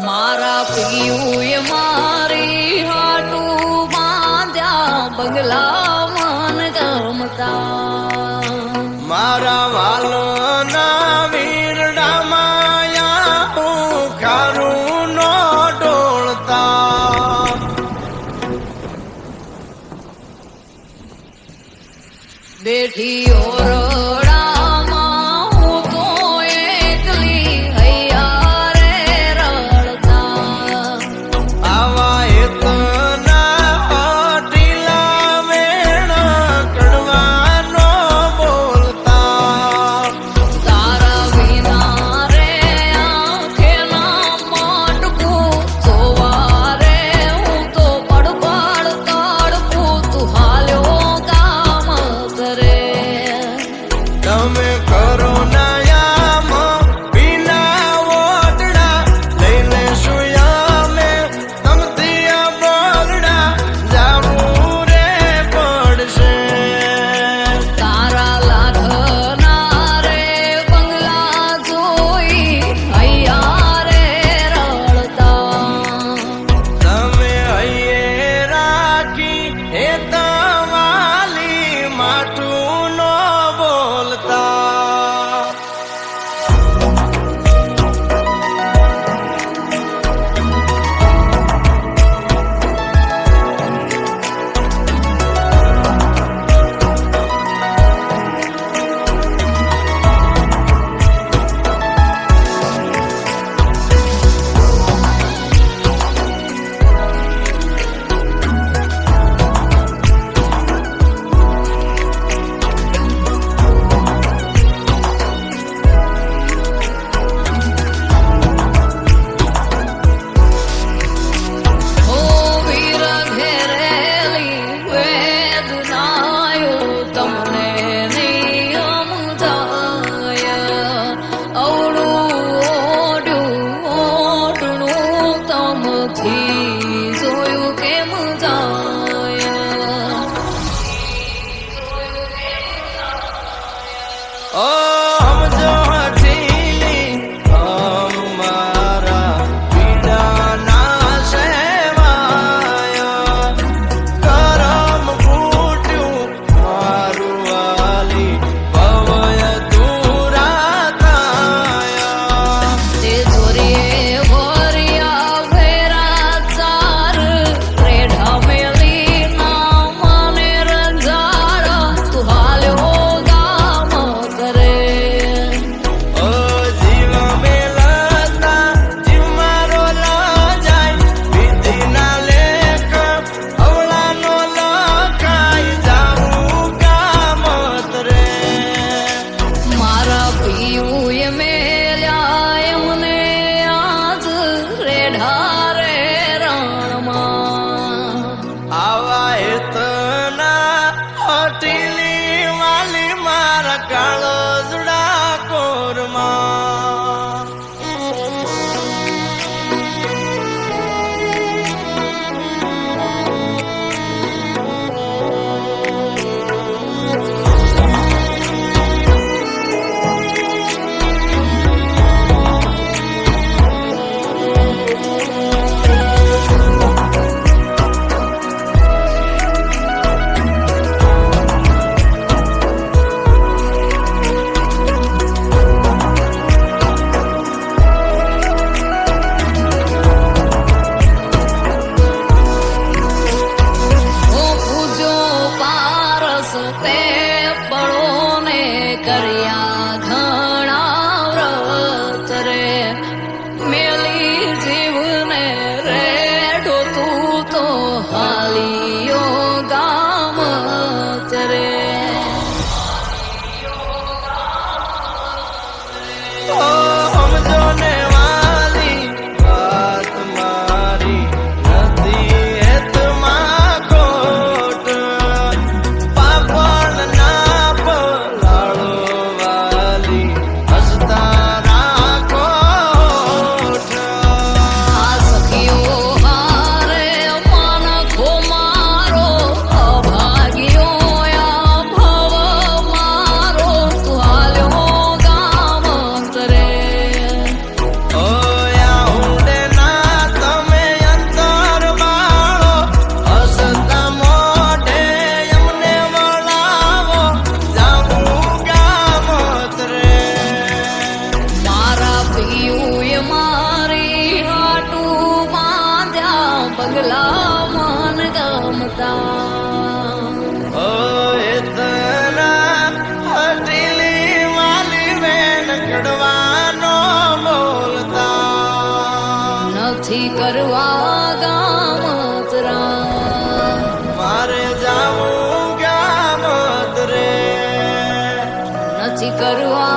મારા પિયુએ મારી હાટું બાંધ્યા બંગલા મન ગમતા મારા વાલના વીરડા માયા હું ખારું નો ડોળતા બેઠી ઓરડામાં હું તો એકલી હૈયા રે રડતા આવા એતના ટીલા વેણ કડવાનો બોલતા તારા વિના રે આંખેના માટકું જોવા રે હું તો પડપડ તડપું તું હાલ્યો કામ કરે તમે કરો નયામ વિના ઓટડા લઈ લેશું યામે તમથી બોલડા જાવું રે પડશે તારા લાખના રે બંગલા જોઈ હૈયા રે રડતા તમે હૈયે રાખી હે તમાલી માટું નો બોલતા કરવા ગામતરા મારે જાવું ગામત રે નથી કરવા